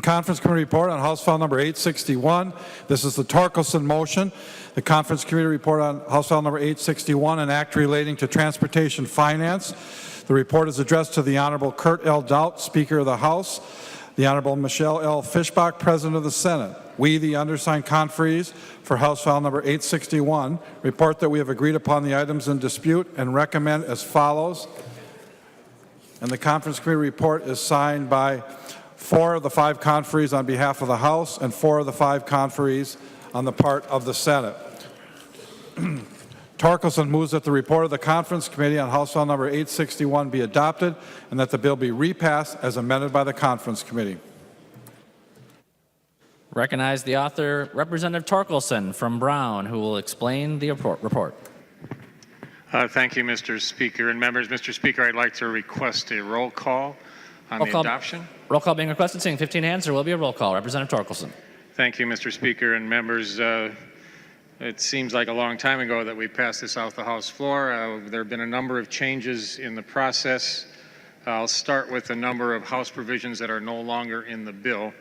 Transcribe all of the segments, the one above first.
Conference Committee report on House File number 861. This is the Torkelson motion. The Conference Committee report on House File number 861, an act relating to transportation finance. The report is addressed to the Honorable Kurt L. Doudt, Speaker of the House, the Honorable Michelle L. Fischbach, President of the Senate. We, the undersigned conferees for House File number 861, report that we have agreed upon the items in dispute and recommend as follows. And the Conference Committee report is signed by 4 of the 5 conferees on behalf of the House and 4 of the 5 conferees on the part of the Senate. Torkelson moves that the report of the Conference Committee on House File number 861 be adopted and that the bill be repassed as amended by the Conference Committee. Recognize the author, Representative Torkelson from Brown, who will explain the report. Thank you, Mr. Speaker and members. Mr. Speaker, I'd like to request a roll call on the adoption. Roll call being requested. Seeing 15 hands, there will be a roll call. Representative Torkelson. Thank you, Mr. Speaker and members. It seems like a long time ago that we passed this off the House floor. There have been a number of changes in the process. I'll start with a number of House provisions that are no longer in the bill.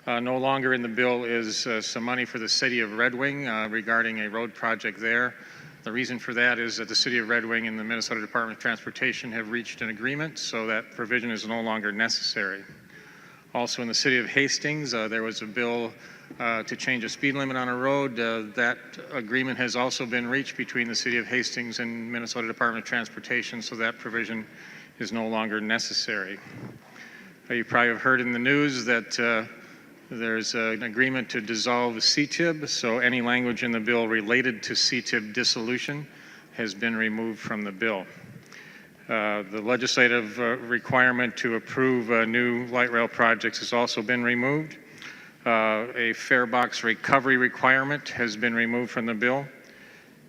No longer in the bill is some money for the City of Red Wing regarding a road project there. The reason for that is that the City of Red Wing and the Minnesota Department of Transportation have reached an agreement, so that provision is no longer necessary. Also in the City of Hastings, there was a bill to change a speed limit on a road. That agreement has also been reached between the City of Hastings and Minnesota Department of Transportation, so that provision is no longer necessary. You probably have heard in the news that there's an agreement to dissolve CTIB, so any language in the bill related to CTIB dissolution has been removed from the bill. The legislative requirement to approve new light rail projects has also been removed. A fare box recovery requirement has been removed from the bill.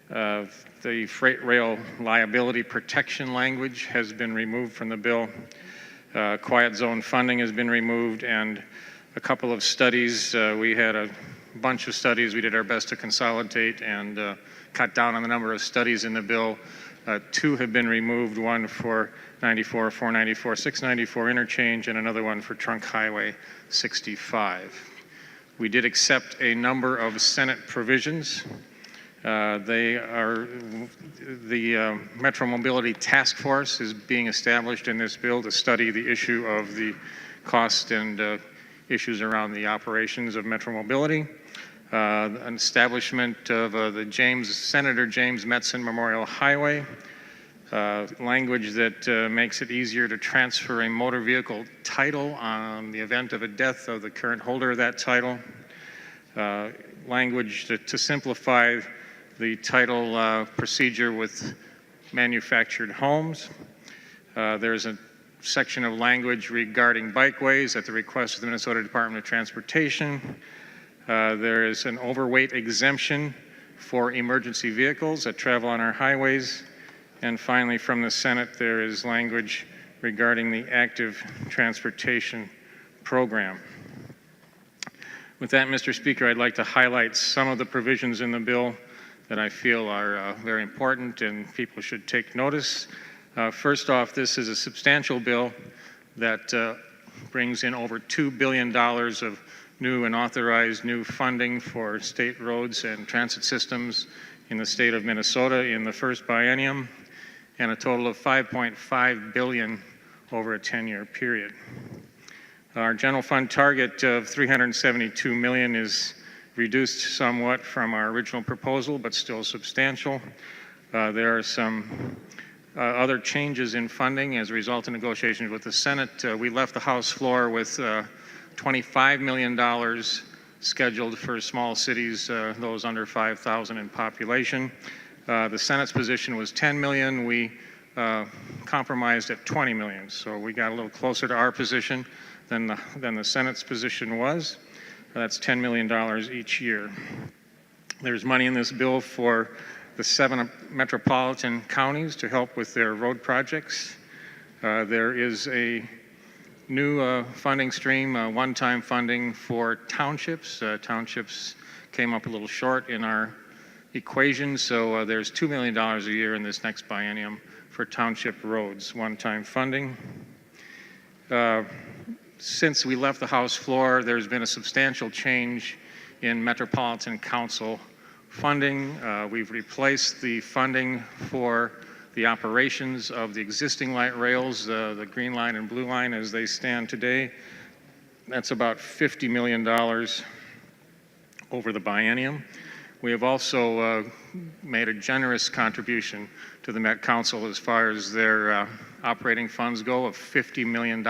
The freight rail liability protection language has been removed from the bill. Quiet zone funding has been removed, and a couple of studies. We had a bunch of studies. We did our best to consolidate and cut down on the number of studies in the bill. 2 have been removed, one for 94, 494, 694 interchange, and another one for Trunk Highway 65. We did accept a number of Senate provisions. They are the Metro Mobility Task Force is being established in this bill to study the issue of the cost and issues around the operations of Metro Mobility. An establishment of the Senator James Metzen Memorial Highway, language that makes it easier to transfer a motor vehicle title on the event of a death of the current holder of that title, language to simplify the title procedure with manufactured homes. There's a section of language regarding bikeways at the request of the Minnesota Department of Transportation. There is an overweight exemption for emergency vehicles that travel on our highways. And finally, from the Senate, there is language regarding the active transportation program. With that, Mr. Speaker, I'd like to highlight some of the provisions in the bill that I feel are very important and people should take notice. First off, this is a substantial bill that brings in over $2 billion of new and authorized new funding for state roads and transit systems in the state of Minnesota in the first biennium, and a total of $5.5 billion over a 10-year period. Our general fund target of $372 million is reduced somewhat from our original proposal, but still substantial. There are some other changes in funding as a result of negotiations with the Senate. We left the House floor with $25 million scheduled for small cities, those under 5,000 in population. The Senate's position was $10 million. We compromised at $20 million, so we got a little closer to our position than the Senate's position was. That's $10 million each year. There's money in this bill for the 7 metropolitan counties to help with their road projects. There is a new funding stream, one-time funding for townships. Townships came up a little short in our equation, so there's $2 million a year in this next biennium for township roads, one-time funding. since we left the House floor, there's been a substantial change in Metropolitan Council funding. We've replaced the funding for the operations of the existing light rails, the green line and blue line as they stand today. That's about $50 million over the biennium. We have also made a generous contribution to the Met Council as far as their operating funds go of $50 million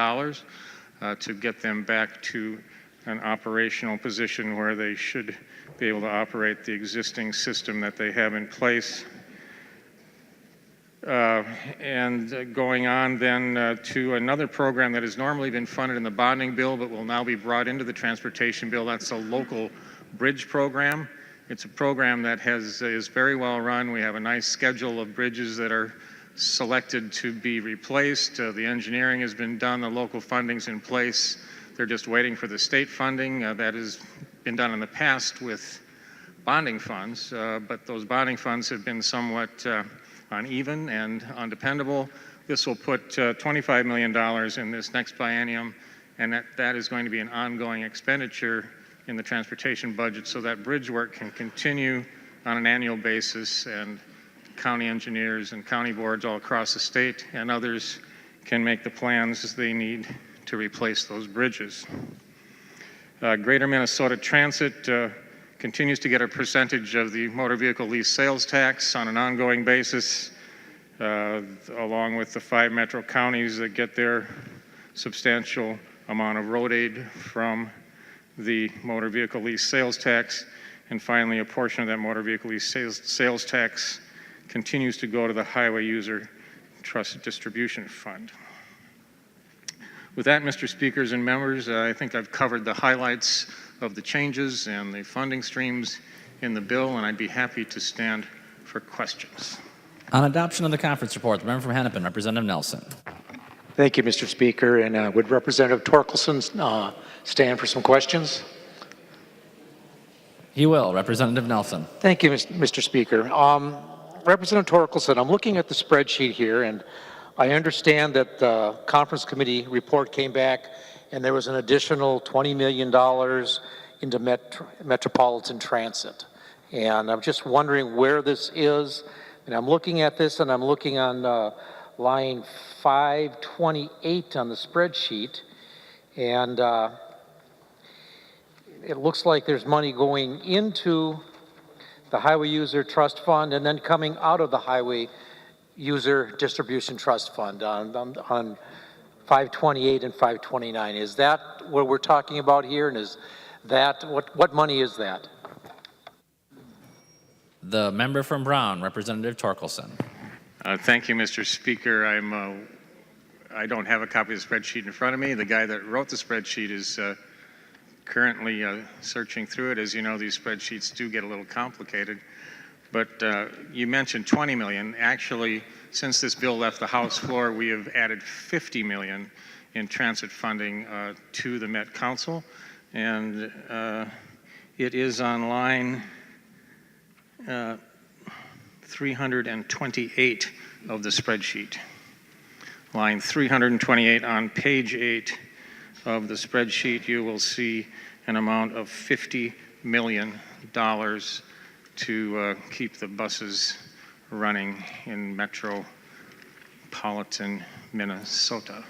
to get them back to an operational position where they should be able to operate the existing system that they have in place. And going on then to another program that has normally been funded in the bonding bill but will now be brought into the transportation bill. That's a local bridge program. It's a program that is very well run. We have a nice schedule of bridges that are selected to be replaced. The engineering has been done, the local funding's in place. They're just waiting for the state funding. That has been done in the past with bonding funds, but those bonding funds have been somewhat uneven and undependable. This will put $25 million in this next biennium, and that is going to be an ongoing expenditure in the transportation budget so that bridge work can continue on an annual basis, and county engineers and county boards all across the state and others can make the plans they need to replace those bridges. Greater Minnesota Transit continues to get a percentage of the motor vehicle lease sales tax on an ongoing basis, along with the 5 metro counties that get their substantial amount of road aid from the motor vehicle lease sales tax. And finally, a portion of that motor vehicle lease sales tax continues to go to the Highway User Trust Distribution Fund. With that, Mr. Speakers and members, I think I've covered the highlights of the changes and the funding streams in the bill, and I'd be happy to stand for questions. On adoption of the conference report, the member from Hennepin, Representative Nelson. Thank you, Mr. Speaker. And would Representative Torkelson stand for some questions? He will. Representative Nelson. Thank you, Mr. Speaker. Representative Torkelson, I'm looking at the spreadsheet here, and I understand that the conference committee report came back and there was an additional $20 million into Metropolitan Transit. And I'm just wondering where this is. And I'm looking at this and I'm looking on line 528 on the spreadsheet. And it looks like there's money going into the Highway User Trust Fund and then coming out of the Highway User Distribution Trust Fund on 528 and 529. Is that what we're talking about here? And is that, what money is that? The member from Brown, Representative Torkelson. Thank you, Mr. Speaker. I don't have a copy of the spreadsheet in front of me. The guy that wrote the spreadsheet is currently searching through it. As you know, these spreadsheets do get a little complicated. But you mentioned 20 million. Actually, since this bill left the House floor, we have added 50 million in transit funding to the Met Council. And it is on line 328 of the spreadsheet. Line 328 on page 8 of the spreadsheet, you will see an amount of $50 million to keep the buses running in metropolitan Minnesota.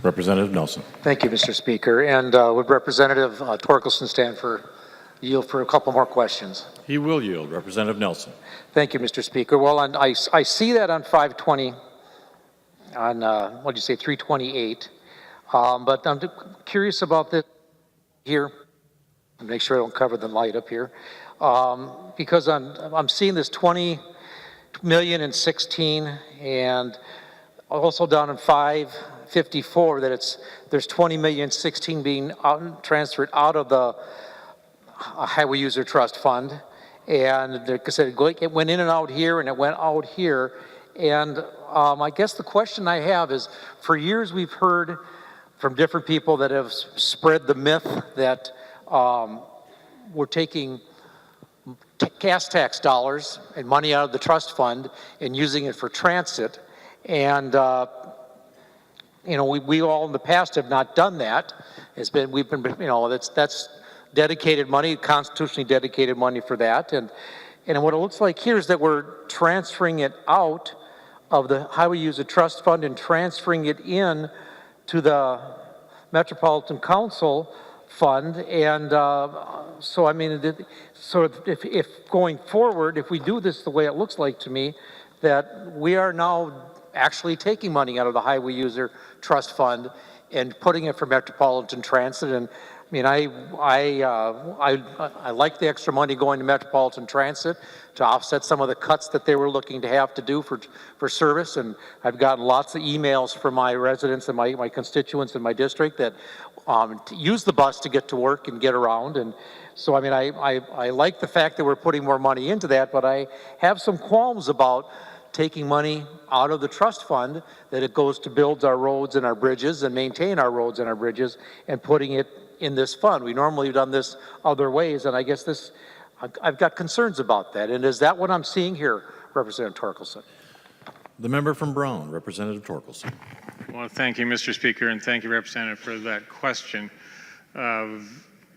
Representative Nelson. Thank you, Mr. Speaker. And would Representative Torkelson yield for a couple more questions? He will yield. Representative Nelson. Thank you, Mr. Speaker. Well, I see that on 520, on, what did you say, 328. But I'm curious about this here. Make sure I don't cover the light up here. Because I'm seeing this 20 million in 16, and also down in 554 that there's 20 million 16 being transferred out of the Highway User Trust Fund. And like I said, it went in and out here and it went out here. And I guess the question I have is, for years we've heard from different people that have spread the myth that we're taking gas tax dollars and money out of the trust fund and using it for transit. And we all in the past have not done that. We've been, that's dedicated money, constitutionally dedicated money for that. And what it looks like here is that we're transferring it out of the Highway User Trust Fund and transferring it in to the Metropolitan Council Fund. And so, I mean, if going forward, if we do this the way it looks like to me, that we are now actually taking money out of the Highway User Trust Fund and putting it for Metropolitan Transit. And I mean, I like the extra money going to Metropolitan Transit to offset some of the cuts that they were looking to have to do for service. And I've gotten lots of emails from my residents and my constituents in my district that use the bus to get to work and get around. And so, I mean, I like the fact that we're putting more money into that, but I have some qualms about taking money out of the trust fund, that it goes to build our roads and our bridges and maintain our roads and our bridges, and putting it in this fund. We normally have done this other ways, and I guess I've got concerns about that. And is that what I'm seeing here, Representative Torkelson? The member from Brown, Representative Torkelson. Well, thank you, Mr. Speaker, and thank you, Representative, for that question.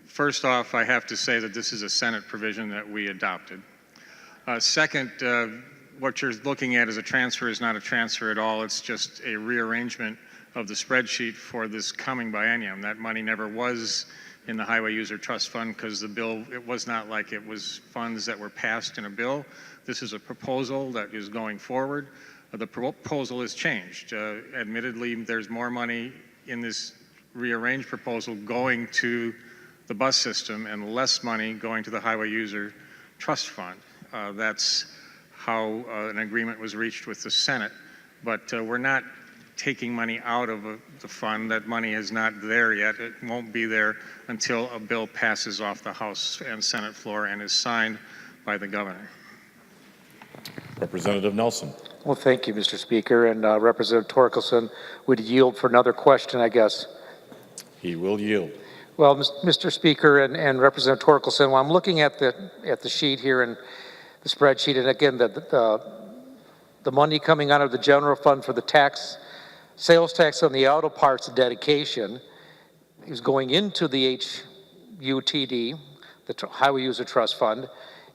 First off, I have to say that this is a Senate provision that we adopted. Second, what you're looking at as a transfer is not a transfer at all. It's just a rearrangement of the spreadsheet for this coming biennium. That money never was in the Highway User Trust Fund because the bill, it was not like it was funds that were passed in a bill. This is a proposal that is going forward. The proposal has changed. Admittedly, there's more money in this rearranged proposal going to the bus system and less money going to the Highway User Trust Fund. That's how an agreement was reached with the Senate. But we're not taking money out of the fund. That money is not there yet. It won't be there until a bill passes off the House and Senate floor and is signed by the governor. Representative Nelson. Well, thank you, Mr. Speaker. And Representative Torkelson would yield for another question, I guess. He will yield. Well, Mr. Speaker and Representative Torkelson, while I'm looking at the sheet here and the spreadsheet, and again, the money coming out of the general fund for the sales tax on the auto parts dedication is going into the HUTD, the Highway User Trust Fund,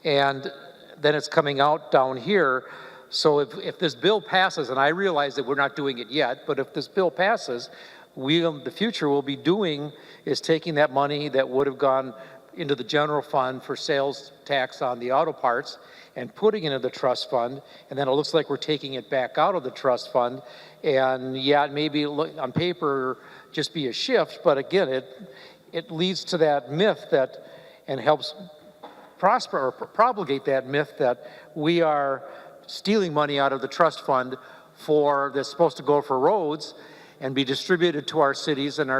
and then it's coming out down here. So if this bill passes, and I realize that we're not doing it yet, but if this bill passes, the future we'll be doing is taking that money that would have gone into the general fund for sales tax on the auto parts and putting it into the trust fund, and then it looks like we're taking it back out of the trust fund. And yeah, maybe on paper just be a shift, but again, it leads to that myth that, and helps prosper or propagate that myth that we are stealing money out of the trust fund that's supposed to go for roads and be distributed to our cities and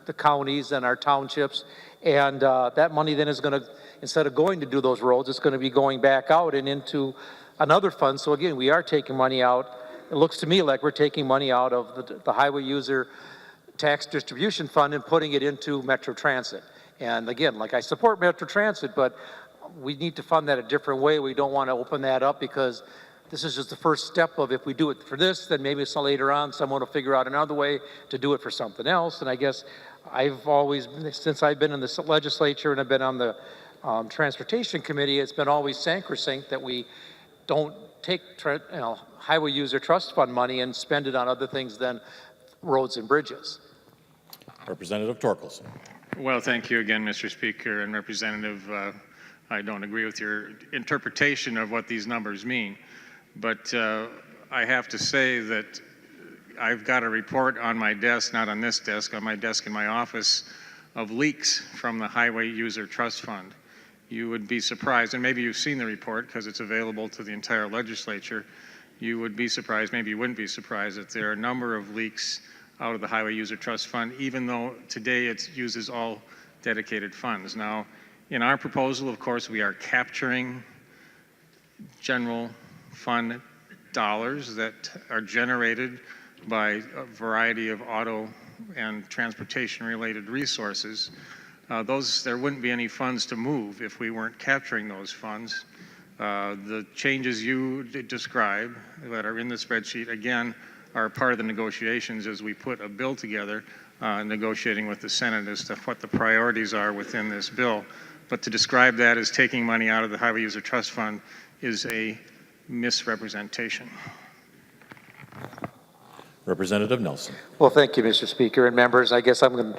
the counties and our townships. And that money then is going to, instead of going to do those roads, it's going to be going back out and into another fund. So again, we are taking money out. It looks to me like we're taking money out of the Highway User Tax Distribution Fund and putting it into Metro Transit. And again, like, I support Metro Transit, but we need to fund that a different way. We don't want to open that up, because this is just the first step of, if we do it for this, then maybe it's later on someone will figure out another way to do it for something else. And I guess I've always, since I've been in the legislature and I've been on the Transportation Committee, it's been always sacrosanct that we don't take Highway User Trust Fund money and spend it on other things than roads and bridges. Representative Torkelson. Well, thank you again, Mr. Speaker and Representative. I don't agree with your interpretation of what these numbers mean, but I have to say that I've got a report on my desk, not on this desk, on my desk in my office, of leaks from the Highway User Trust Fund. You would be surprised, and maybe you've seen the report because it's available to the entire legislature. You would be surprised, maybe you wouldn't be surprised, that there are a number of leaks out of the Highway User Trust Fund, even though today it uses all dedicated funds. Now, in our proposal, of course, we are capturing general fund dollars that are generated by a variety of auto and transportation related resources. There wouldn't be any funds to move if we weren't capturing those funds. The changes you describe that are in the spreadsheet, again, are part of the negotiations as we put a bill together, negotiating with the Senate as to what the priorities are within this bill. But to describe that as taking money out of the Highway User Trust Fund is a misrepresentation. Representative Nelson. Well, thank you, Mr. Speaker and members. I guess I'm going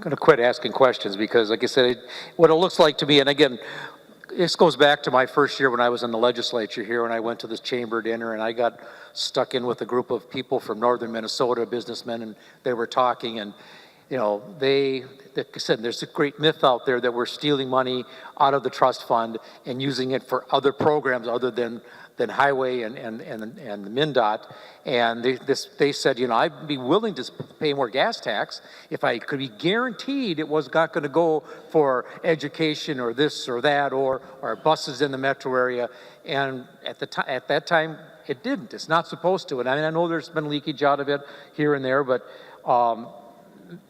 to quit asking questions because, like I said, what it looks like to me, and again, this goes back to my first year when I was in the legislature here, and I went to this chamber dinner, and I got stuck in with a group of people from northern Minnesota, businessmen, and they were talking, and you know, like I said, there's a great myth out there that we're stealing money out of the trust fund and using it for other programs other than highway and the MnDOT. And they said, you know, I'd be willing to pay more gas tax if I could be guaranteed it was not going to go for education or this or that or buses in the metro area. And at that time, it didn't. It's not supposed to. And I know there's been leakage out of it here and there, but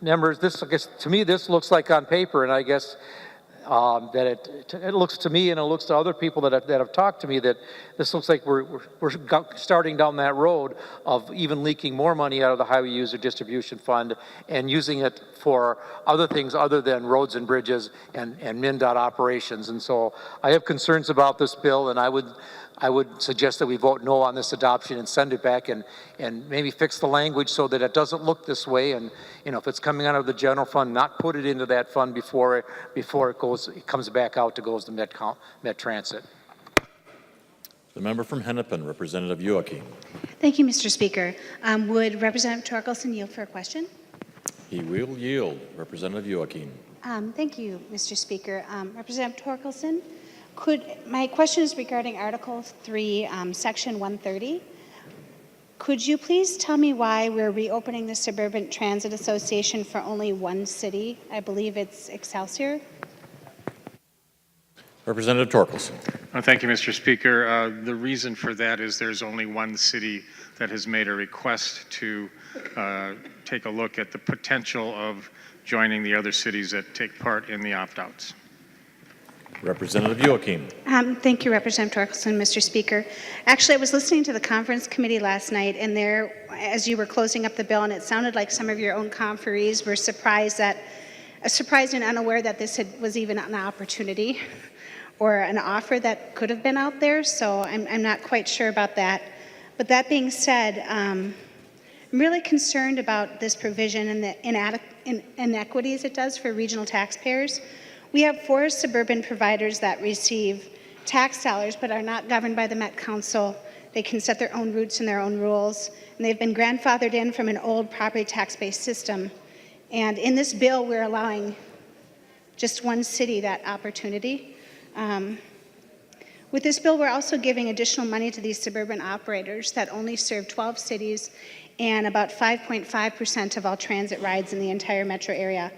members, this, I guess, to me, this looks like on paper, and I guess that it looks to me and it looks to other people that have talked to me that this looks like we're starting down that road of even leaking more money out of the Highway User Distribution Fund and using it for other things other than roads and bridges and MnDOT operations. And so I have concerns about this bill, and I would suggest that we vote no on this adoption and send it back and maybe fix the language so that it doesn't look this way. And you know, if it's coming out of the general fund, not put it into that fund before it comes back out to goes to Met Transit. The member from Hennepin, Representative Joachim. Thank you, Mr. Speaker. Would Representative Torkelson yield for a question? He will yield. Representative Joachim. Thank you, Mr. Speaker. Representative Torkelson, my question is regarding Article 3, Section 130. Could you please tell me why we're reopening the Suburban Transit Association for only one city? I believe it's Excelsior. Representative Torkelson. Thank you, Mr. Speaker. The reason for that is there's only one city that has made a request to take a look at the potential of joining the other cities that take part in the opt-outs. Representative Joachim. Thank you, Representative Torkelson, Mr. Speaker. Actually, I was listening to the conference committee last night, and there, as you were closing up the bill, and it sounded like some of your own conferees were surprised and unaware that this was even an opportunity or an offer that could have been out there. So I'm not quite sure about that. But that being said, I'm really concerned about this provision and the inequities it does for regional taxpayers. We have 4 suburban providers that receive tax dollars but are not governed by the Met Council. They can set their own routes and their own rules, and they've been grandfathered in from an old property tax-based system. And in this bill, we're allowing just one city that opportunity. With this bill, we're also giving additional money to these suburban operators that only serve 12 cities and about 5.5% of all transit rides in the entire metro area.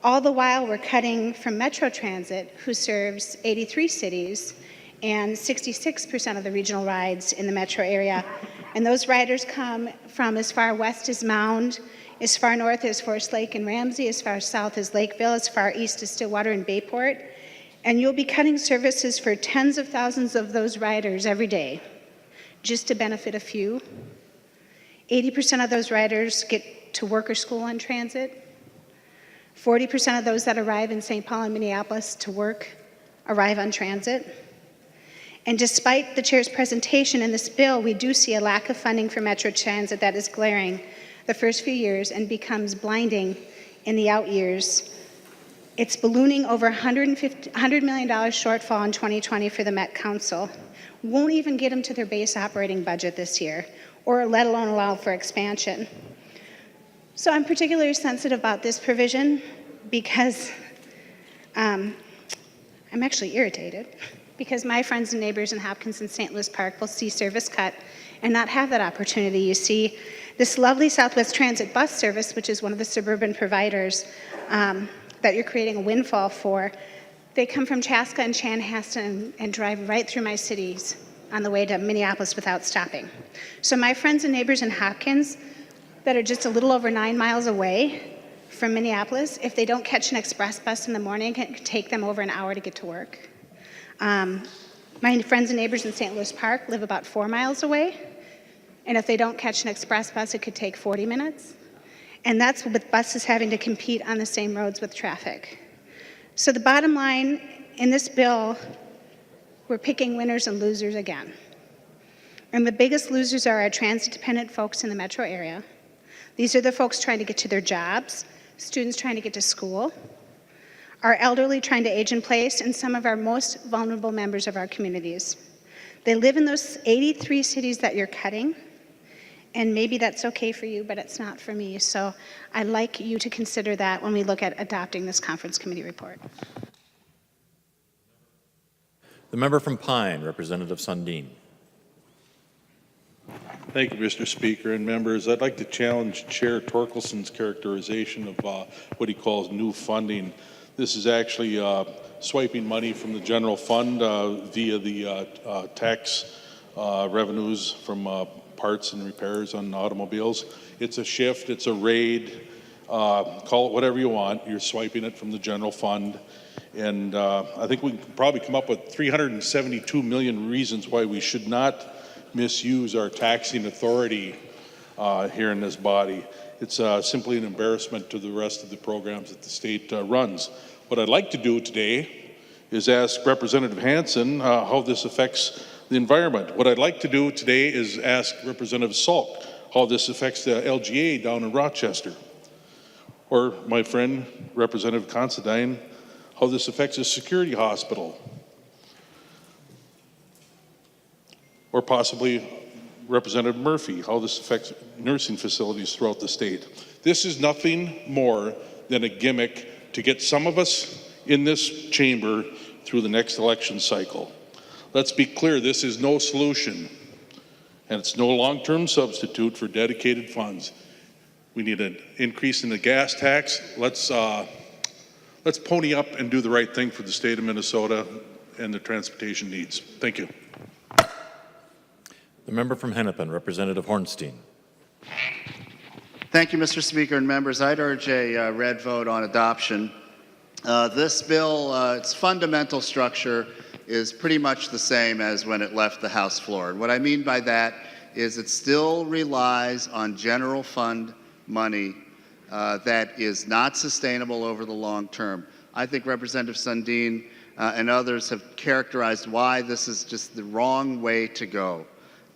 All the while, we're cutting from Metro Transit, who serves 83 cities and 66% of the regional rides in the metro area. And those riders come from as far west as Mound, as far north as Forest Lake and Ramsey, as far south as Lakeville, as far east as Stillwater and Bayport. And you'll be cutting services for tens of thousands of those riders every day, just to benefit a few. 80% of those riders get to work or school on transit. 40% of those that arrive in St. Paul and Minneapolis to work arrive on transit. And despite the chair's presentation in this bill, we do see a lack of funding for Metro Transit that is glaring the first few years and becomes blinding in the out years. It's ballooning over $100 million shortfall in 2020 for the Met Council. Won't even get them to their base operating budget this year, or let alone allow for expansion. So I'm particularly sensitive about this provision because I'm actually irritated because my friends and neighbors in Hopkins and St. Louis Park will see service cut and not have that opportunity. You see, this lovely Southwest Transit bus service, which is one of the suburban providers that you're creating a windfall for, they come from Chaska and Chanhassen and drive right through my cities on the way to Minneapolis without stopping. So my friends and neighbors in Hopkins that are just a little over 9 miles away from Minneapolis, if they don't catch an express bus in the morning, it can take them over an hour to get to work. My friends and neighbors in St. Louis Park live about 4 miles away. And if they don't catch an express bus, it could take 40 minutes. And that's with buses having to compete on the same roads with traffic. So the bottom line in this bill, we're picking winners and losers again. And the biggest losers are our transit-dependent folks in the metro area. These are the folks trying to get to their jobs, students trying to get to school, our elderly trying to age in place, and some of our most vulnerable members of our communities. They live in those 83 cities that you're cutting, and maybe that's okay for you, but it's not for me. So I'd like you to consider that when we look at adopting this conference committee report. The member from Pine, Representative Sundin. Thank you, Mr. Speaker and members. I'd like to challenge Chair Torkelson's characterization of what he calls new funding. This is actually swiping money from the general fund via the tax revenues from parts and repairs on automobiles. It's a shift, it's a raid, call it whatever you want. You're swiping it from the general fund. And I think we can probably come up with 372 million reasons why we should not misuse our taxing authority here in this body. It's simply an embarrassment to the rest of the programs that the state runs. What I'd like to do today is ask Representative Hansen how this affects the environment. What I'd like to do today is ask Representative Salk how this affects the LGA down in Rochester. Or my friend, Representative Considine, how this affects a security hospital. Or possibly Representative Murphy, how this affects nursing facilities throughout the state. This is nothing more than a gimmick to get some of us in this chamber through the next election cycle. Let's be clear, this is no solution, and it's no long-term substitute for dedicated funds. We need an increase in the gas tax. Let's pony up and do the right thing for the state of Minnesota and the transportation needs. Thank you. The member from Hennepin, Representative Hornstein. Thank you, Mr. Speaker and members. I'd urge a red vote on adoption. This bill, its fundamental structure is pretty much the same as when it left the House floor. And what I mean by that is it still relies on general fund money that is not sustainable over the long term. I think Representative Sundin and others have characterized why this is just the wrong way to go.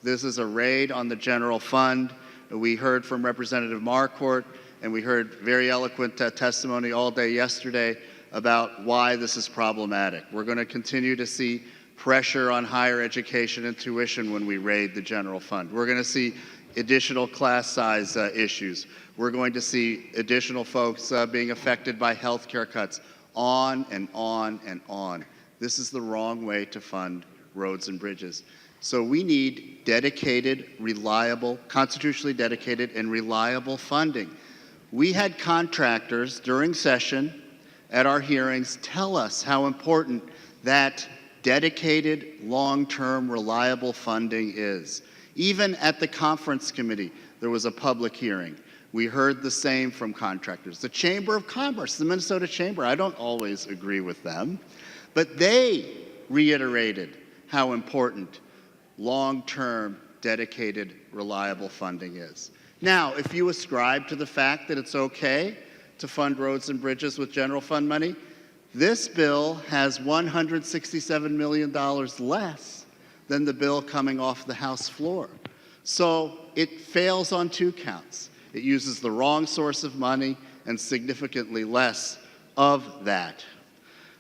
This is a raid on the general fund. We heard from Representative Marquardt, and we heard very eloquent testimony all day yesterday about why this is problematic. We're going to continue to see pressure on higher education and tuition when we raid the general fund. We're going to see additional class size issues. We're going to see additional folks being affected by health care cuts, on and on and on. This is the wrong way to fund roads and bridges. So we need dedicated, reliable, constitutionally dedicated and reliable funding. We had contractors during session at our hearings tell us how important that dedicated, long-term, reliable funding is. Even at the conference committee, there was a public hearing. We heard the same from contractors. The Chamber of Commerce, the Minnesota Chamber, I don't always agree with them, but they reiterated how important long-term, dedicated, reliable funding is. Now, if you ascribe to the fact that it's okay to fund roads and bridges with general fund money, this bill has $167 million less than the bill coming off the House floor. So it fails on two counts. It uses the wrong source of money and significantly less of that.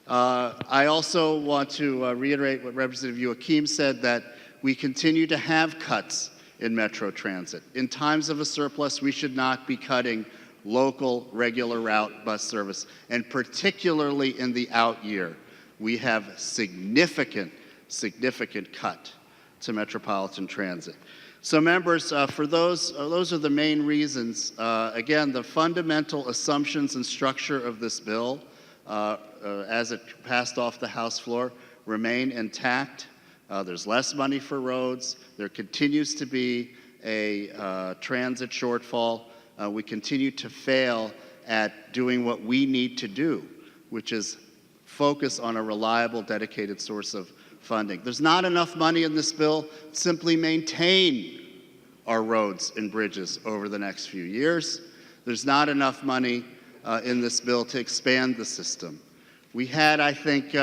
I also want to reiterate what Representative Joachim said, that we continue to have cuts in Metro Transit. In times of a surplus, we should not be cutting local regular route bus service, and particularly in the out year, we have significant cut to Metropolitan Transit. So members, for those are the main reasons. Again, the fundamental assumptions and structure of this bill, as it passed off the House floor, remain intact. There's less money for roads. There continues to be a transit shortfall. We continue to fail at doing what we need to do, which is focus on a reliable, dedicated source of funding. There's not enough money in this bill. Simply maintain our roads and bridges over the next few years. There's not enough money in this bill to expand the system. We had, I think,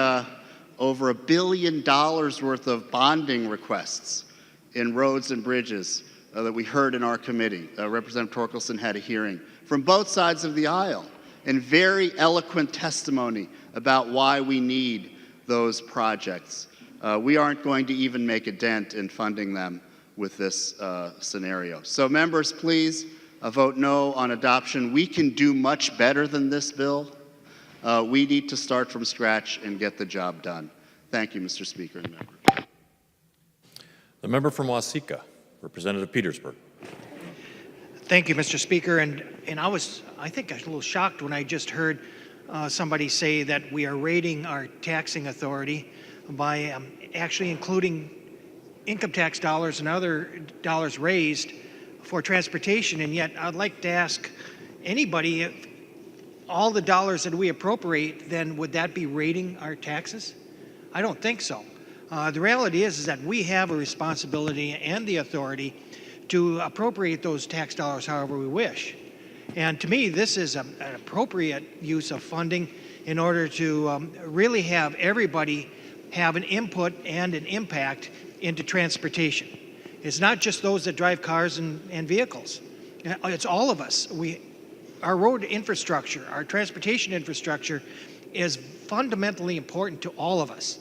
over $1 billion worth of bonding requests in roads and bridges that we heard in our committee. Representative Torkelson had a hearing from both sides of the aisle and very eloquent testimony about why we need those projects. We aren't going to even make a dent in funding them with this scenario. So members, please vote no on adoption. We can do much better than this bill. We need to start from scratch and get the job done. Thank you, Mr. Speaker and members. The member from Waseca, Representative Petersburg. Thank you, Mr. Speaker. And I think I was a little shocked when I just heard somebody say that we are raiding our taxing authority by actually including income tax dollars and other dollars raised for transportation. And yet I'd like to ask anybody, if all the dollars that we appropriate, then would that be raiding our taxes? I don't think so. The reality is that we have a responsibility and the authority to appropriate those tax dollars however we wish. And to me, this is an appropriate use of funding in order to really have everybody have an input and an impact into transportation. It's not just those that drive cars and vehicles. It's all of us. Our road infrastructure, our transportation infrastructure is fundamentally important to all of us.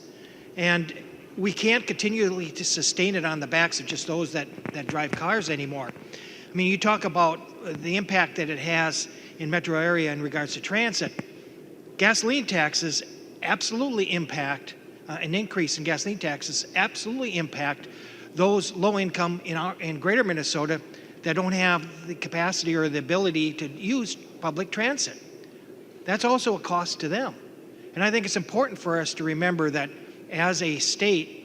And we can't continually to sustain it on the backs of just those that drive cars anymore. I mean, you talk about the impact that it has in metro area in regards to transit. Gasoline taxes absolutely impact, an increase in gasoline taxes absolutely impact those low income in greater Minnesota that don't have the capacity or the ability to use public transit. That's also a cost to them. And I think it's important for us to remember that as a state,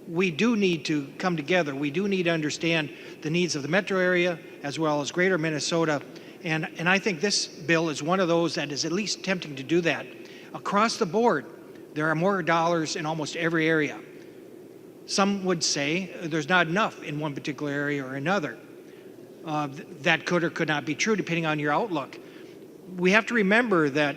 we do need to come together. We do need to understand the needs of the metro area as well as greater Minnesota. And I think this bill is one of those that is at least attempting to do that. Across the board, there are more dollars in almost every area. Some would say there's not enough in one particular area or another. That could or could not be true depending on your outlook. We have to remember that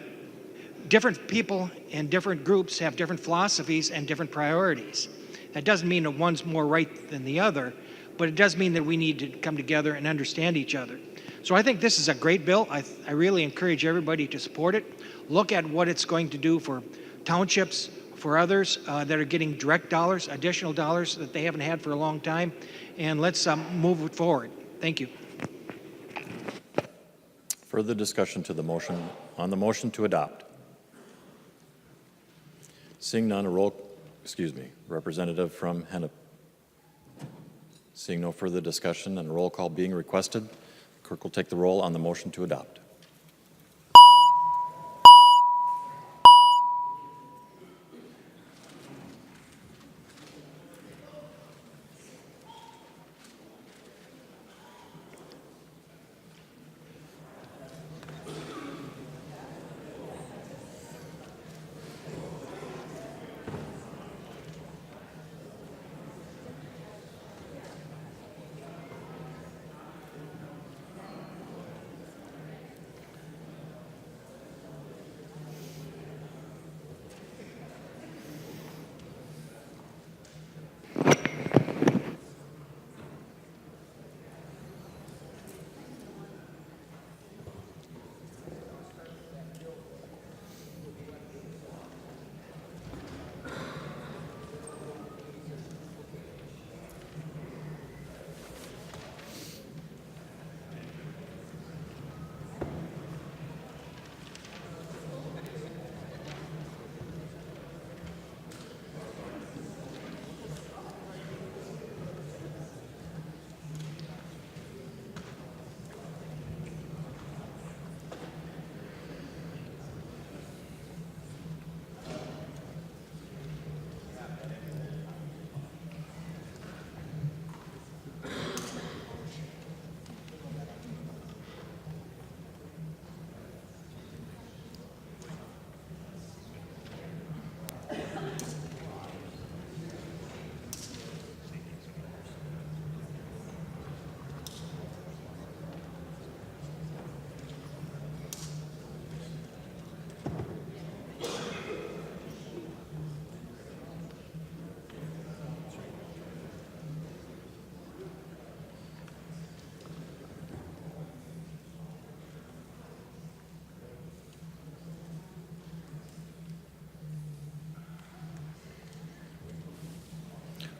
different people and different groups have different philosophies and different priorities. That doesn't mean that one's more right than the other, but it does mean that we need to come together and understand each other. So I think this is a great bill. I really encourage everybody to support it. Look at what it's going to do for townships, for others that are getting direct dollars, additional dollars that they haven't had for a long time, and let's move it forward. Thank you. Further discussion to the motion, on the motion to adopt. Seeing none, Representative from Hennepin. Seeing no further discussion and a roll call being requested, clerk will take the roll on the motion to adopt.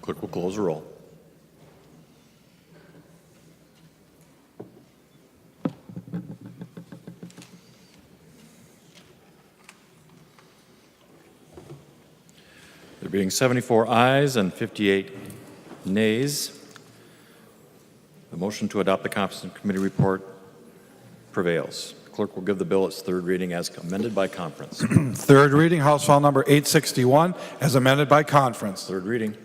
Clerk will close the roll. There being 74 ayes and 58 nays, the motion to adopt the Competency Committee report prevails. The clerk will give the bill its third reading as amended by conference. Third reading, House File Number 861, as amended by conference. Third reading.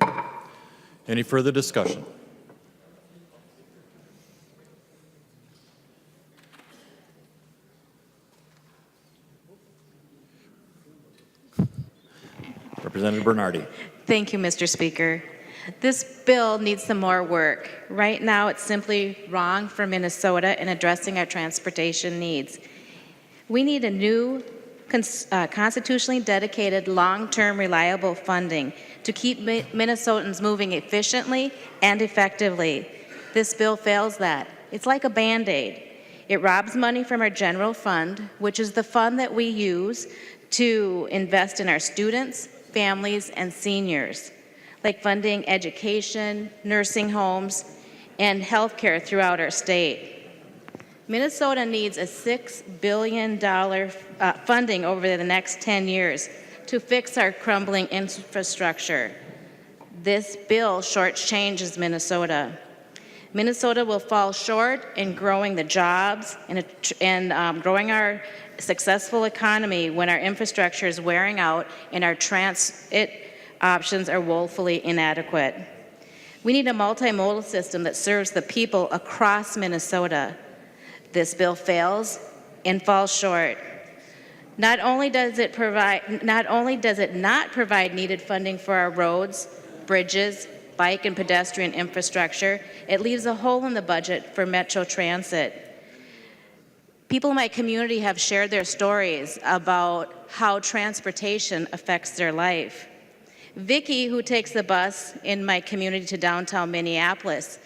Any further discussion? Representative Bernardi. Thank you, Mr. Speaker. This bill needs some more work. Right now, it's simply wrong for Minnesota in addressing our transportation needs. We need a new, constitutionally dedicated, long-term, reliable funding to keep Minnesotans moving efficiently and effectively. This bill fails that. It's like a Band-Aid. It robs money from our general fund, which is the fund that we use to invest in our students, families, and seniors, like funding education, nursing homes, and health care throughout our state. Minnesota needs a $6 billion funding over the next 10 years to fix our crumbling infrastructure. This bill shortchanges Minnesota. Minnesota will fall short in growing the jobs and growing our successful economy when our infrastructure is wearing out and our transit options are woefully inadequate. We need a multimodal system that serves the people across Minnesota. This bill fails and falls short. Not only does it not provide needed funding for our roads, bridges, bike and pedestrian infrastructure, it leaves a hole in the budget for Metro Transit. People in my community have shared their stories about how transportation affects their life. Vicki, who takes the bus in my community to downtown Minneapolis,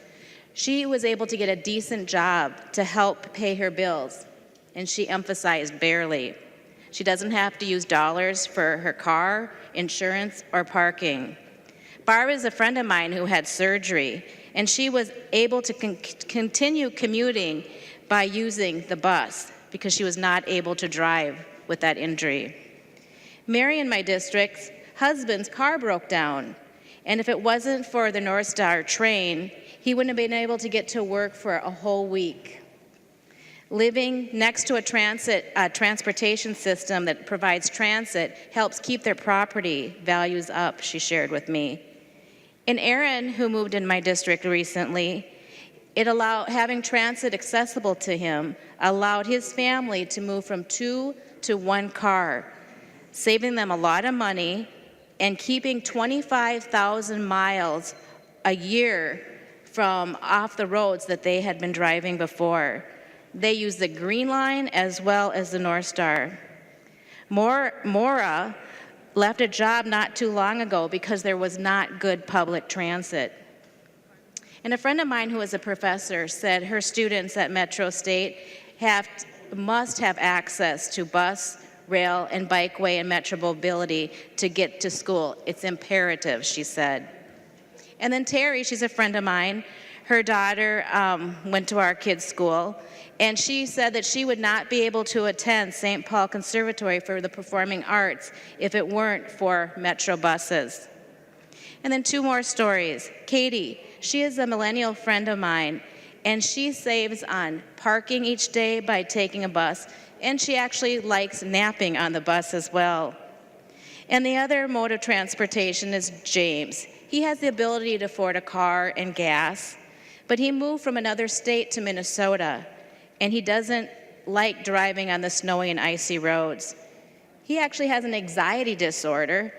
she was able to get a decent job to help pay her bills, and she emphasized barely. She doesn't have to use dollars for her car, insurance, or parking. Barb is a friend of mine who had surgery, and she was able to continue commuting by using the bus because she was not able to drive with that injury. Mary in my district's husband's car broke down, and if it wasn't for the North Star train, he wouldn't have been able to get to work for a whole week. Living next to a transportation system that provides transit helps keep their property values up, she shared with me. And Aaron, who moved in my district recently, having transit accessible to him allowed his family to move from 2 to 1 car, saving them a lot of money and keeping 25,000 miles a year from off the roads that they had been driving before. They use the Green Line as well as the North Star. Maura left a job not too long ago because there was not good public transit. And a friend of mine who is a professor said her students at Metro State must have access to bus, rail, and bikeway and metro mobility to get to school. It's imperative, she said. And then Terry, she's a friend of mine. Her daughter went to our kids' school, and she said that she would not be able to attend St. Paul Conservatory for the Performing Arts if it weren't for Metro buses. And then 2 more stories. Katie, she is a millennial friend of mine, and she saves on parking each day by taking a bus, and she actually likes napping on the bus as well. And the other mode of transportation is James. He has the ability to afford a car and gas, but he moved from another state to Minnesota, and he doesn't like driving on the snowy and icy roads. He actually has an anxiety disorder,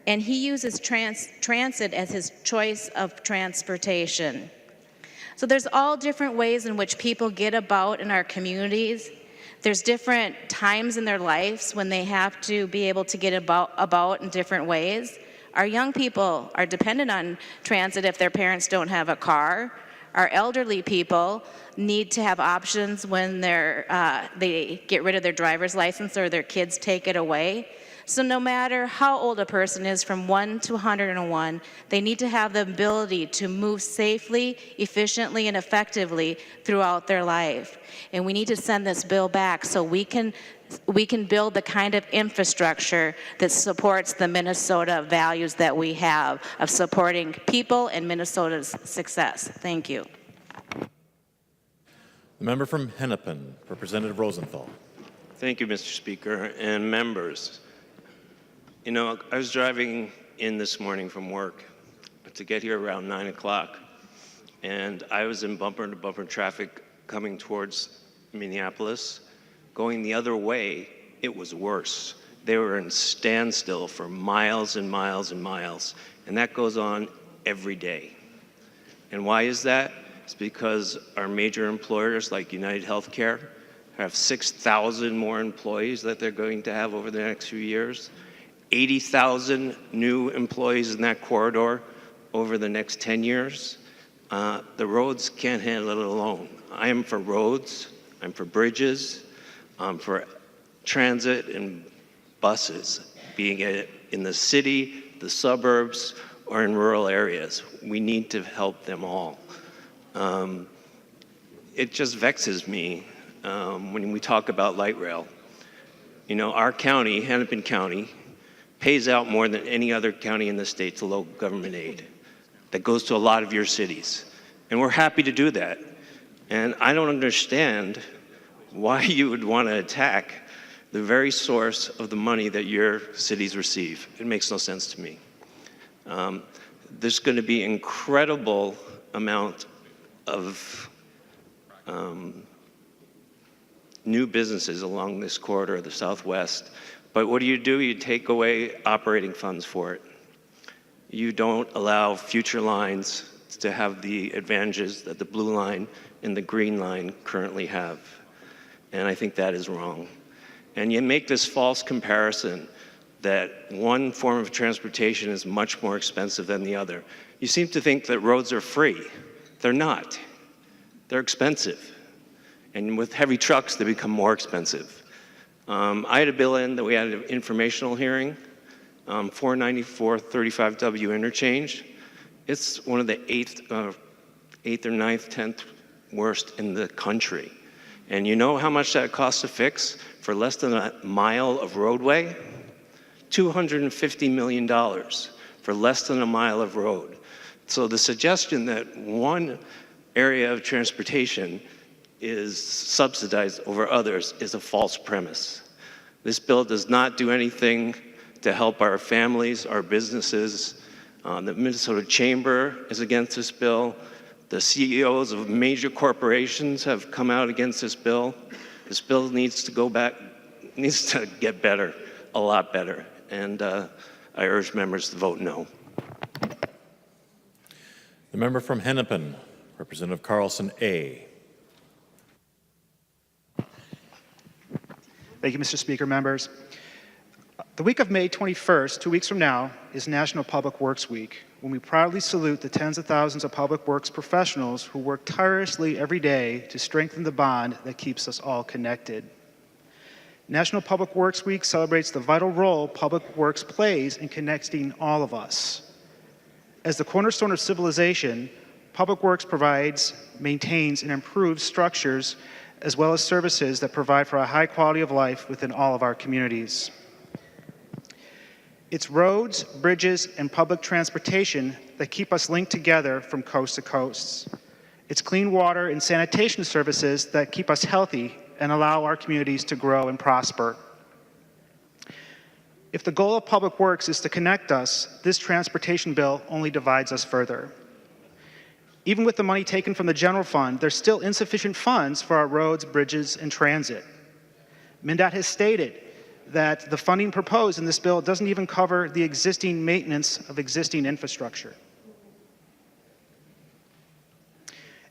and he uses transit as his choice of transportation. So there's all different ways in which people get about in our communities. There's different times in their lives when they have to be able to get about in different ways. Our young people are dependent on transit if their parents don't have a car. Our elderly people need to have options when they get rid of their driver's license or their kids take it away. So no matter how old a person is, from 1 to 101, they need to have the ability to move safely, efficiently, and effectively throughout their life. And we need to send this bill back so we can build the kind of infrastructure that supports the Minnesota values that we have of supporting people and Minnesota's success. Thank you. The member from Hennepin, Representative Rosenthal. Thank you, Mr. Speaker, and members. You know, I was driving in this morning from work to get here around 9 o'clock, and I was in bumper-to-bumper traffic coming towards Minneapolis. Going the other way, it was worse. They were in standstill for miles and miles and miles, and that goes on every day. And why is that? It's because our major employers like United Healthcare have 6,000 more employees that they're going to have over the next few years. 80,000 new employees in that corridor over the next 10 years. The roads can't handle it alone. I am for roads, I'm for bridges, I'm for transit and buses, being it in the city, the suburbs, or in rural areas. We need to help them all. It just vexes me when we talk about light rail. You know, our county, Hennepin County, pays out more than any other county in the state to local government aid. That goes to a lot of your cities. And we're happy to do that. And I don't understand why you would want to attack the very source of the money that your cities receive. It makes no sense to me. There's going to be incredible amount of new businesses along this corridor of the Southwest. But what do? You take away operating funds for it. You don't allow future lines to have the advantages that the blue line and the green line currently have. And I think that is wrong. And you make this false comparison that one form of transportation is much more expensive than the other. You seem to think that roads are free. They're not. They're expensive. And with heavy trucks, they become more expensive. I had a bill in that we had an informational hearing, 494 35W interchange. It's one of the eighth or ninth, 10th worst in the country. And you know how much that costs to fix for less than a mile of roadway? $250 million for less than a mile of road. So the suggestion that one area of transportation is subsidized over others is a false premise. This bill does not do anything to help our families, our businesses. The Minnesota Chamber is against this bill. The CEOs of major corporations have come out against this bill. This bill needs to get better, a lot better. And I urge members to vote no. The member from Hennepin, Representative Carlson A. Thank you, Mr. Speaker, members. The week of May 21st, 2 weeks from now, is National Public Works Week, when we proudly salute the tens of thousands of public works professionals who work tirelessly every day to strengthen the bond that keeps us all connected. National Public Works Week celebrates the vital role public works plays in connecting all of us. As the cornerstone of civilization, public works provides, maintains, and improves structures as well as services that provide for a high quality of life within all of our communities. It's roads, bridges, and public transportation that keep us linked together from coast to coast. It's clean water and sanitation services that keep us healthy and allow our communities to grow and prosper. If the goal of public works is to connect us, this transportation bill only divides us further. Even with the money taken from the general fund, there's still insufficient funds for our roads, bridges, and transit. MnDOT has stated that the funding proposed in this bill doesn't even cover the existing maintenance of existing infrastructure.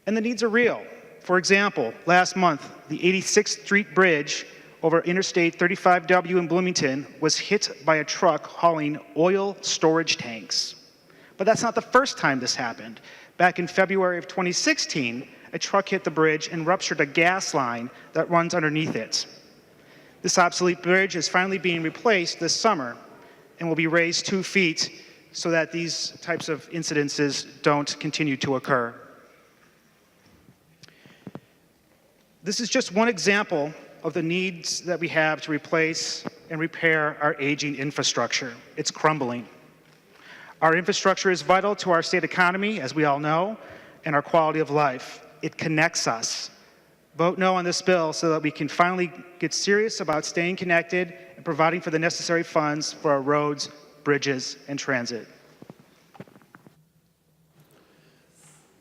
And the needs are real. For example, last month, the 86th Street Bridge over Interstate 35W in Bloomington was hit by a truck hauling oil storage tanks. But that's not the first time this happened. Back in February of 2016, a truck hit the bridge and ruptured a gas line that runs underneath it. This obsolete bridge is finally being replaced this summer and will be raised 2 feet so that these types of incidences don't continue to occur. This is just one example of the needs that we have to replace and repair our aging infrastructure. It's crumbling. Our infrastructure is vital to our state economy, as we all know, and our quality of life. It connects us. Vote no on this bill so that we can finally get serious about staying connected and providing for the necessary funds for our roads, bridges, and transit.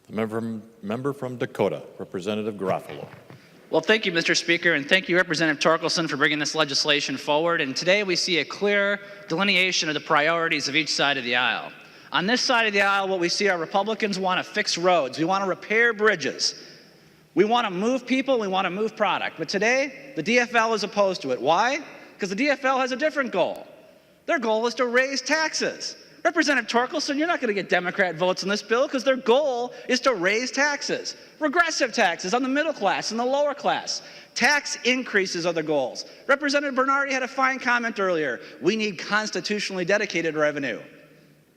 The member from Dakota, Representative Garofalo. Well, thank you, Mr. Speaker, and thank you, Representative Torkelson, for bringing this legislation forward. And today we see a clear delineation of the priorities of each side of the aisle. On this side of the aisle, what we see are Republicans want to fix roads. We want to repair bridges. We want to move people. We want to move product. But today, the DFL is opposed to it. Why? Because the DFL has a different goal. Their goal is to raise taxes. Representative Torkelson, you're not going to get Democrat votes on this bill because their goal is to raise taxes. Regressive taxes on the middle class and the lower class. Tax increases are the goals. Representative Bernardi had a fine comment earlier. We need constitutionally dedicated revenue.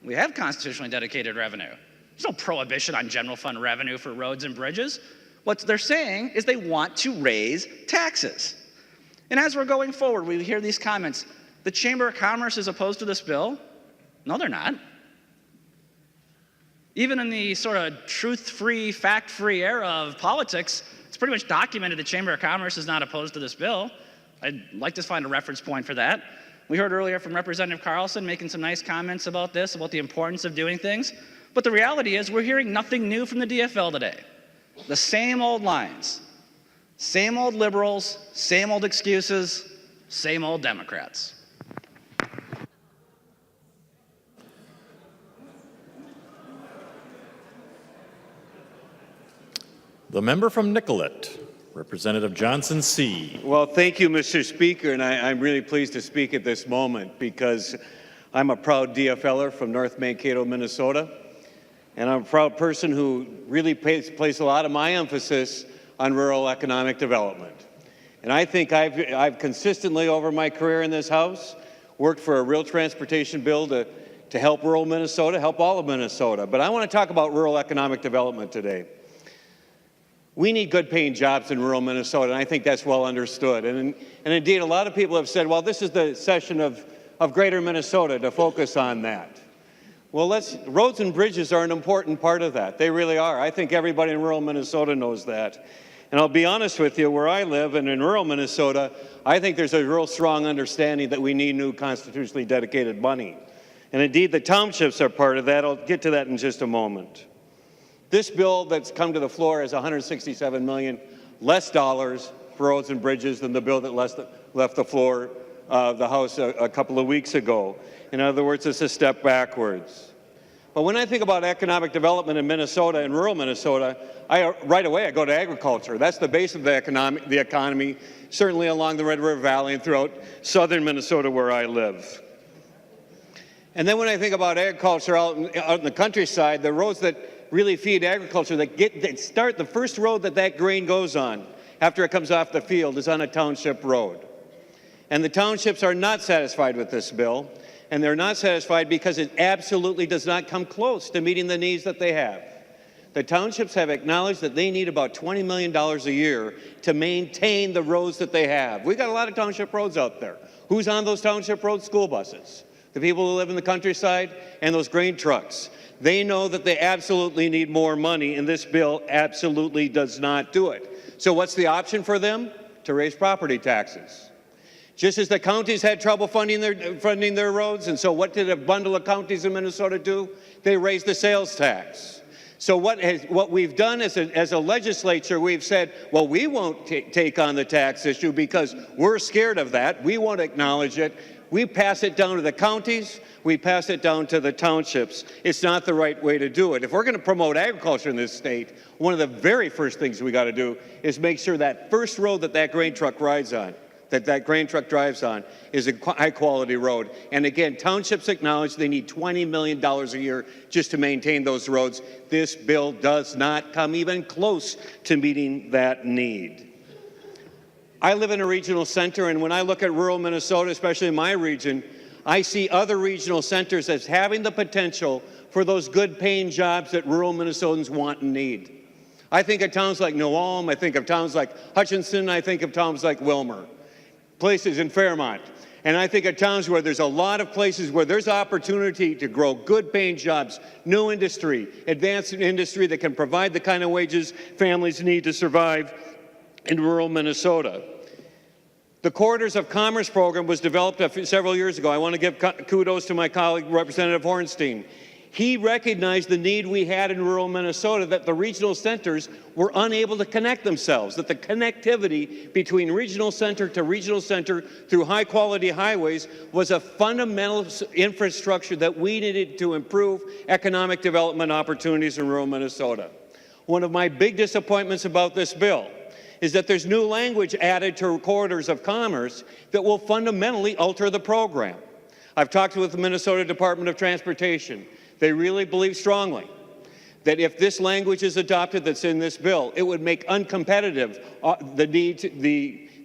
We have constitutionally dedicated revenue. There's no prohibition on general fund revenue for roads and bridges. What they're saying is they want to raise taxes. And as we're going forward, we hear these comments. The Chamber of Commerce is opposed to this bill. No, they're not. Even in the sort of truth-free, fact-free era of politics, it's pretty much documented the Chamber of Commerce is not opposed to this bill. I'd like to find a reference point for that. We heard earlier from Representative Carlson making some nice comments about this, about the importance of doing things. But the reality is we're hearing nothing new from the DFL today. The same old lines, same old liberals, same old excuses, same old Democrats. The member from Nicollet, Representative Johnson C. Well, thank you, Mr. Speaker, and I'm really pleased to speak at this moment because I'm a proud DFLer from North Mankato, Minnesota, and I'm a proud person who really placed a lot of my emphasis on rural economic development. And I think I've consistently over my career in this House worked for a real transportation bill to help rural Minnesota, help all of Minnesota. But I want to talk about rural economic development today. We need good-paying jobs in rural Minnesota, and I think that's well understood. And indeed, a lot of people have said, well, this is the session of greater Minnesota to focus on that. Well, roads and bridges are an important part of that. They really are. I think everybody in rural Minnesota knows that. And I'll be honest with you, where I live and in rural Minnesota, I think there's a real strong understanding that we need new constitutionally dedicated money. And indeed, the townships are part of that. I'll get to that in just a moment. This bill that's come to the floor is $167 million less dollars for roads and bridges than the bill that left the floor of the House a couple of weeks ago. In other words, it's a step backwards. But when I think about economic development in Minnesota and rural Minnesota, right away I go to agriculture. That's the base of the economy, certainly along the Red River Valley and throughout southern Minnesota where I live. And then when I think about agriculture out in the countryside, the roads that really feed agriculture, that start, the first road that grain goes on after it comes off the field is on a township road. And the townships are not satisfied with this bill, and they're not satisfied because it absolutely does not come close to meeting the needs that they have. The townships have acknowledged that they need about $20 million a year to maintain the roads that they have. We've got a lot of township roads out there. Who's on those township roads? School buses. The people who live in the countryside and those grain trucks. They know that they absolutely need more money, and this bill absolutely does not do it. So what's the option for them? To raise property taxes. Just as the counties had trouble funding their roads, and so what did a bundle of counties in Minnesota do? They raised the sales tax. So what we've done as a legislature, we've said, well, we won't take on the tax issue because we're scared of that. We won't acknowledge it. We pass it down to the counties. We pass it down to the townships. It's not the right way to do it. If we're going to promote agriculture in this state, one of the very first things we got to do is make sure that first road that grain truck rides on, that grain truck drives on is a high-quality road. And again, townships acknowledge they need $20 million a year just to maintain those roads. This bill does not come even close to meeting that need. I live in a regional center, and when I look at rural Minnesota, especially in my region, I see other regional centers as having the potential for those good-paying jobs that rural Minnesotans want and need. I think of towns like Newman, I think of towns like Hutchinson, I think of towns like Wilmer, places in Fairmont. And I think of towns where there's a lot of places where there's opportunity to grow good-paying jobs, new industry, advanced industry that can provide the kind of wages families need to survive in rural Minnesota. The Corridors of Commerce program was developed several years ago. I want to give kudos to my colleague, Representative Hornstein. He recognized the need we had in rural Minnesota, that the regional centers were unable to connect themselves, that the connectivity between regional center to regional center through high-quality highways was a fundamental infrastructure that we needed to improve economic development opportunities in rural Minnesota. One of my big disappointments about this bill is that there's new language added to Corridors of Commerce that will fundamentally alter the program. I've talked with the Minnesota Department of Transportation. They really believe strongly that if this language is adopted that's in this bill, it would make uncompetitive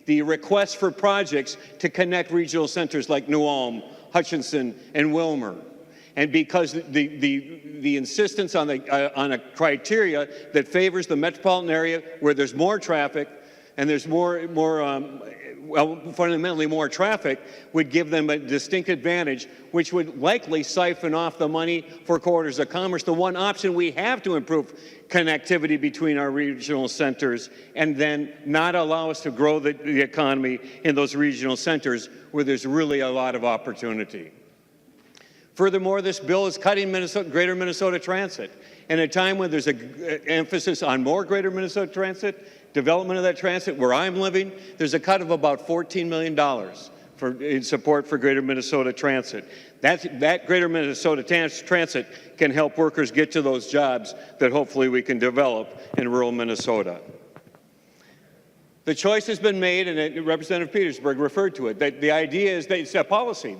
the request for projects to connect regional centers like New Ulm, Hutchinson, and Wilmer. And because the insistence on a criteria that favors the metropolitan area where there's more traffic and there's fundamentally more traffic would give them a distinct advantage, which would likely siphon off the money for Corridors of Commerce, the one option we have to improve connectivity between our regional centers, and then not allow us to grow the economy in those regional centers where there's really a lot of opportunity. Furthermore, this bill is cutting Greater Minnesota Transit. In a time when there's an emphasis on more Greater Minnesota Transit, development of that transit where I'm living, there's a cut of about $14 million in support for Greater Minnesota Transit. That Greater Minnesota Transit can help workers get to those jobs that hopefully we can develop in rural Minnesota. The choice has been made, and Representative Petersburg referred to it, that the idea is that it's a policy.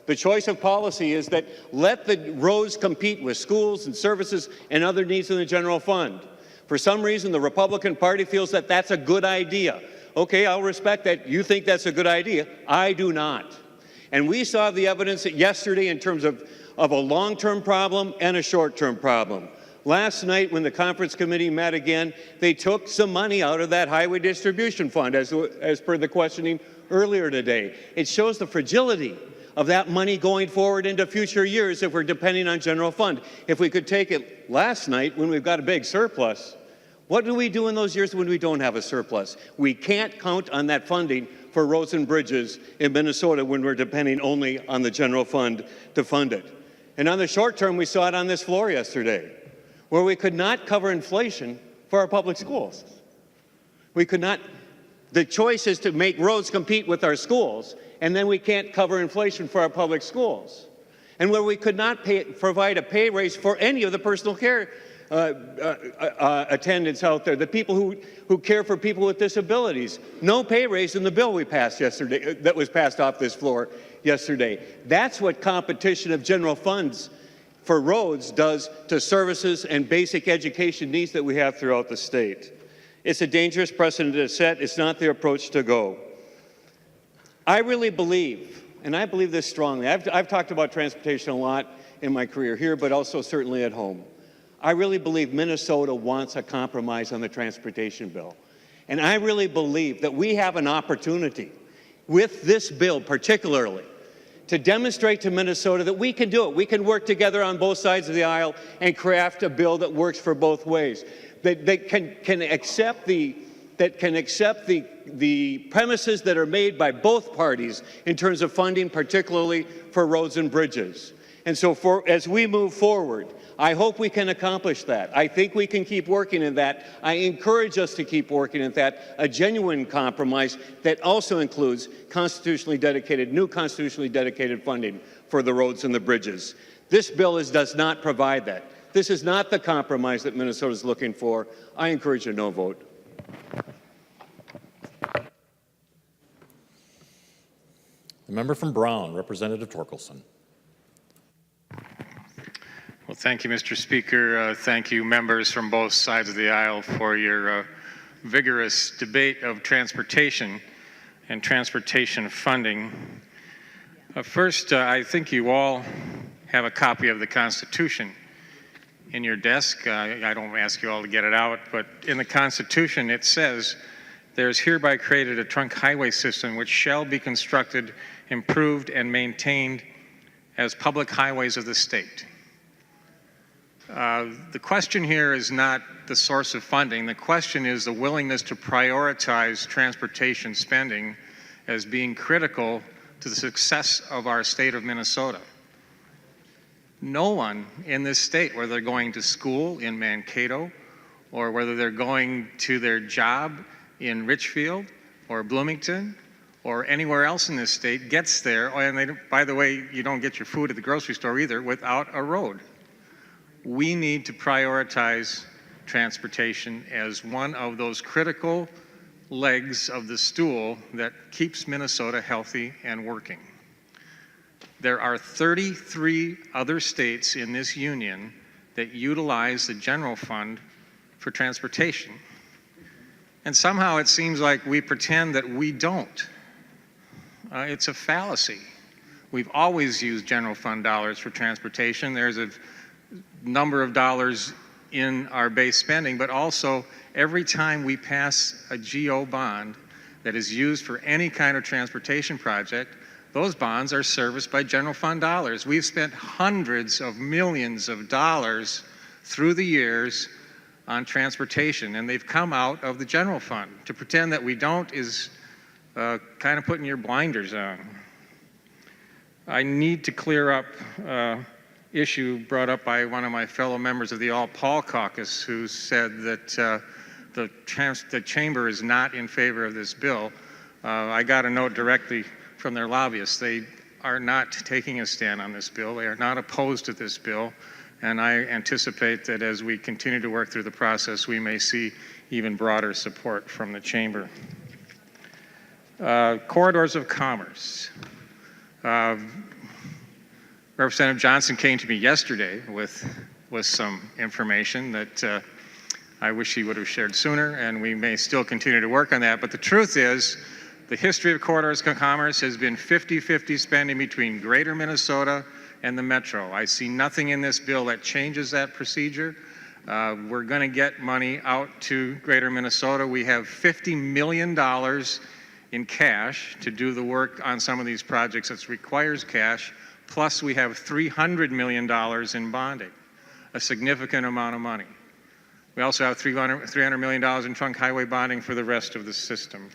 The choice of policy is that let the roads compete with schools and services and other needs in the general fund. For some reason, the Republican Party feels that that's a good idea. Okay, I'll respect that. You think that's a good idea. I do not. And we saw the evidence yesterday in terms of a long-term problem and a short-term problem. Last night, when the conference committee met again, they took some money out of that highway distribution fund, as per the questioning earlier today. It shows the fragility of that money going forward into future years if we're depending on general fund. If we could take it last night when we've got a big surplus, what do we do in those years when we don't have a surplus? We can't count on that funding for roads and bridges in Minnesota when we're depending only on the general fund to fund it. And on the short term, we saw it on this floor yesterday, where we could not cover inflation for our public schools. We could not. The choice is to make roads compete with our schools, and then we can't cover inflation for our public schools. And where we could not provide a pay raise for any of the personal care attendants out there, the people who care for people with disabilities. No pay raise in the bill we passed yesterday, that was passed off this floor yesterday. That's what competition of general funds for roads does to services and basic education needs that we have throughout the state. It's a dangerous precedent to set. It's not the approach to go. I really believe, and I believe this strongly, I've talked about transportation a lot in my career here, but also certainly at home. I really believe Minnesota wants a compromise on the transportation bill. And I really believe that we have an opportunity with this bill particularly to demonstrate to Minnesota that we can do it. We can work together on both sides of the aisle and craft a bill that works for both ways, that can accept the premises that are made by both parties in terms of funding, particularly for roads and bridges. And so as we move forward, I hope we can accomplish that. I think we can keep working in that. I encourage us to keep working at that, a genuine compromise that also includes new constitutionally dedicated funding for the roads and the bridges. This bill does not provide that. This is not the compromise that Minnesota is looking for. I encourage a no vote. The member from Brown, Representative Torkelson. Well, thank you, Mr. Speaker. Thank you, members from both sides of the aisle, for your vigorous debate of transportation and transportation funding. First, I think you all have a copy of the Constitution in your desk. I don't ask you all to get it out, but in the Constitution it says, "There is hereby created a trunk highway system which shall be constructed, improved, and maintained as public highways of the state." The question here is not the source of funding. The question is the willingness to prioritize transportation spending as being critical to the success of our state of Minnesota. No one in this state, whether they're going to school in Mankato or whether they're going to their job in Richfield or Bloomington or anywhere else in this state, gets there, and by the way, you don't get your food at the grocery store either, without a road. We need to prioritize transportation as one of those critical legs of the stool that keeps Minnesota healthy and working. There are 33 other states in this union that utilize the general fund for transportation. And somehow it seems like we pretend that we don't. It's a fallacy. We've always used general fund dollars for transportation. There's a number of dollars in our base spending, but also every time we pass a GO bond that is used for any kind of transportation project, those bonds are serviced by general fund dollars. We've spent hundreds of millions of dollars through the years on transportation, and they've come out of the general fund. To pretend that we don't is kind of putting your blinders on. I need to clear up issue brought up by one of my fellow members of the All-Paul Caucus, who said that the chamber is not in favor of this bill. I got a note directly from their lobbyists. They are not taking a stand on this bill. They are not opposed to this bill, and I anticipate that as we continue to work through the process, we may see even broader support from the chamber. Corridors of commerce. Representative Johnson came to me yesterday with some information that I wish he would have shared sooner, and we may still continue to work on that. But the truth is, the history of corridors of commerce has been 50-50 spending between Greater Minnesota and the Metro. I see nothing in this bill that changes that procedure. We're going to get money out to Greater Minnesota. We have $50 million in cash to do the work on some of these projects that requires cash. Plus, we have $300 million in bonding, a significant amount of money. We also have $300 million in trunk highway bonding for the rest of the system.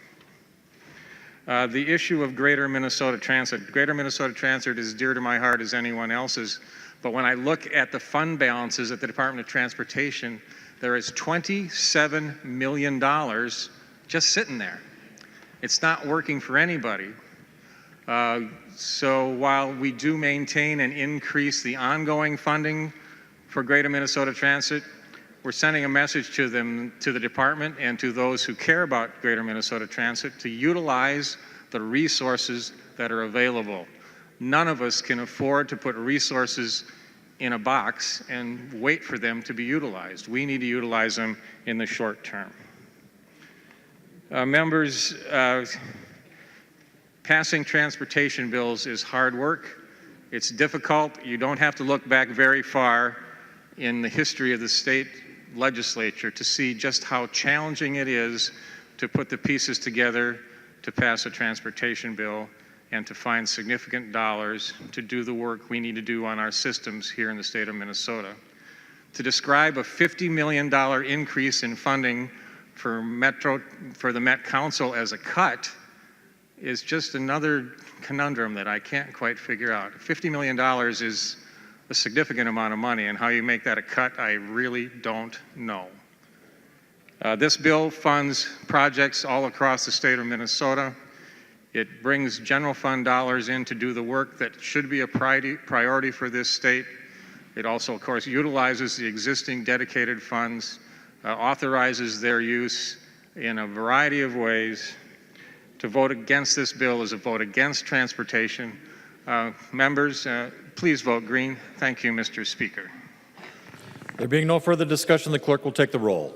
The issue of Greater Minnesota Transit. Greater Minnesota Transit is dear to my heart as anyone else's, but when I look at the fund balances at the Department of Transportation, there is $27 million just sitting there. It's not working for anybody. So while we do maintain and increase the ongoing funding for Greater Minnesota Transit, we're sending a message to them, to the department and to those who care about Greater Minnesota Transit to utilize the resources that are available. None of us can afford to put resources in a box and wait for them to be utilized. We need to utilize them in the short term. Members, passing transportation bills is hard work. It's difficult. You don't have to look back very far in the history of the state legislature to see just how challenging it is to put the pieces together to pass a transportation bill and to find significant dollars to do the work we need to do on our systems here in the state of Minnesota. To describe a $50 million increase in funding for the Met Council as a cut is just another conundrum that I can't quite figure out. $50 million is a significant amount of money, and how you make that a cut, I really don't know. This bill funds projects all across the state of Minnesota. It brings general fund dollars in to do the work that should be a priority for this state. It also, of course, utilizes the existing dedicated funds, authorizes their use in a variety of ways To vote against this bill is a vote against transportation. Members, please vote green. Thank you, Mr. Speaker. There being no further discussion, the clerk will take the roll.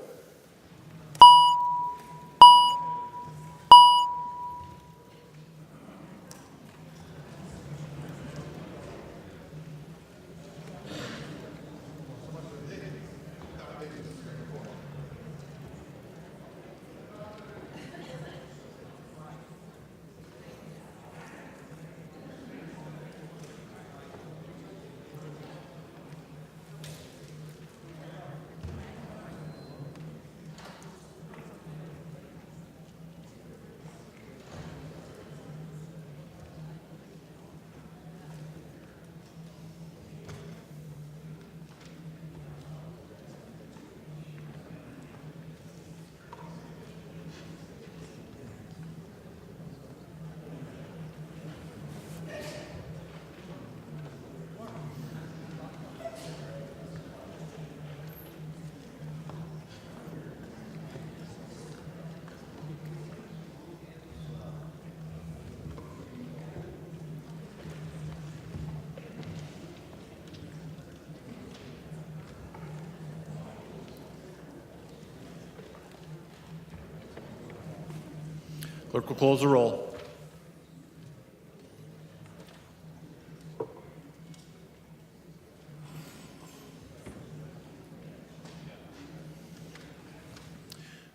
Clerk will close the roll.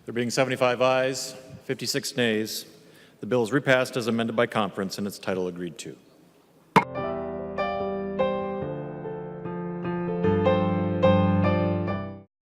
There being 75 ayes, 56 nays, the bill is repassed as amended by conference and its title agreed to.